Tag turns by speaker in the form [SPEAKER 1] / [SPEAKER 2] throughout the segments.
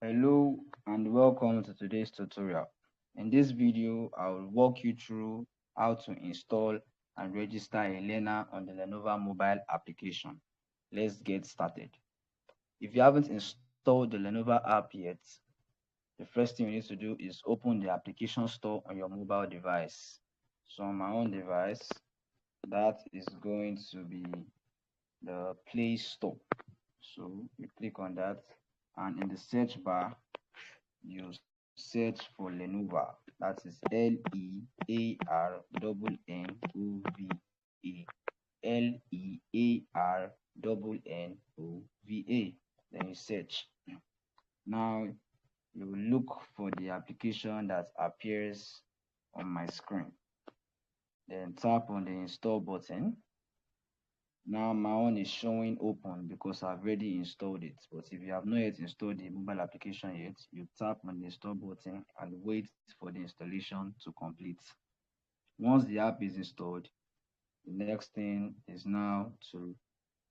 [SPEAKER 1] Hello and welcome to today's tutorial. In this video, I will walk you through how to install and register a learner on the LearnNova mobile application. Let's get started. If you haven't installed the LearnNova app yet, the first thing you need to do is open the application store on your mobile device. So on my own device, that is going to be the Play Store. So you click on that, and in the search bar, you search for LearnNova. That is LearnNova. LearnNova. Then you search. Now you will look for the application that appears on my screen. Then tap on the install button. Now my own is showing open because I've already installed it. But if you have not yet installed the mobile application yet, you tap on the install button and wait for the installation to complete. Once the app is installed, the next thing is now to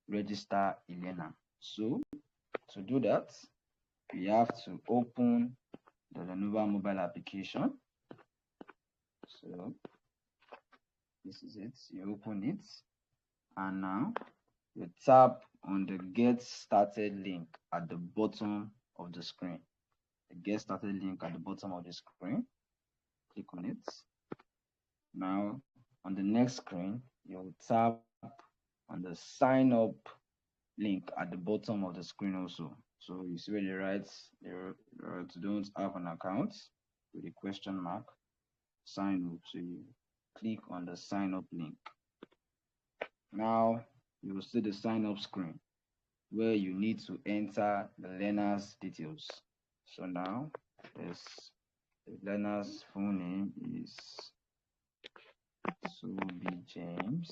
[SPEAKER 1] register a learner. So to do that, we have to open the LearnNova mobile application. So this is it. You open it, and now you tap on the Get Started link at the bottom of the screen. The Get Started link at the bottom of the screen. Click on it. Now, on the next screen, you'll tap on the Sign Up link at the bottom of the screen also. So you see where they write, don't have an account with a question mark, sign up. So you click on the Sign Up link. Now, you will see the sign up screen where you need to enter the learner's details. So now, the learner's full name is Toby James.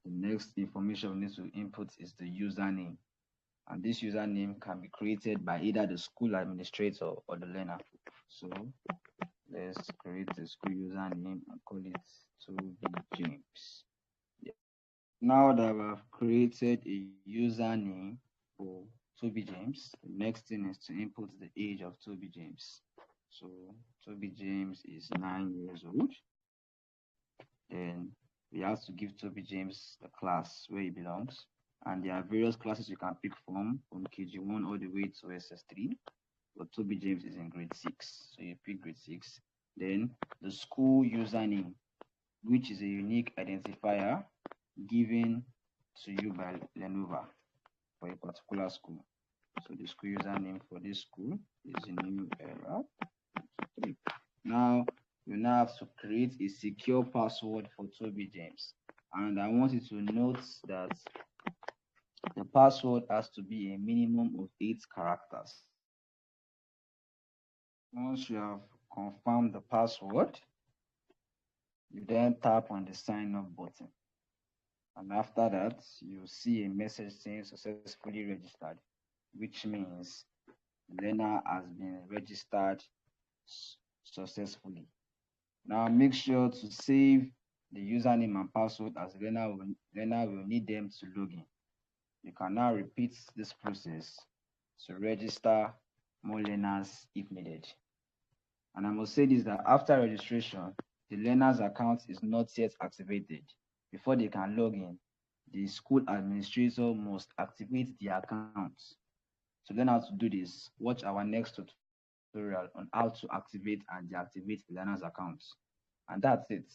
[SPEAKER 1] The next information we need to input is the username. And this username can be created by either the school administrator or the learner. So let's create a school username and call it Toby James. Yeah. Now that I've created a username for Toby James, the next thing is to input the age of Toby James. So Toby James is 9 years old. Then we have to give Toby James the class where he belongs. And there are various classes you can pick from KG1 all the way to SS3. But Toby James is in grade 6. So you pick grade 6. Then the school username, which is a unique identifier given to you by LearnNova for a particular school. So the school username for this school is New Era. Now you now have to create a secure password for Toby James. And I want you to note that the password has to be a minimum of 8 characters. Once you have confirmed the password, you then tap on the sign up button. And after that, you see a message saying successfully registered, which means the learner has been registered successfully. Now make sure to save the username and password as the learner will need them to log in. You can now repeat this process to register more learners if needed. And I must say this, that after registration, the learner's account is not yet activated. Before they can log in, the school administrator must activate the account. To learn how to do this, watch our next tutorial on how to activate and deactivate the learner's account. And that's it.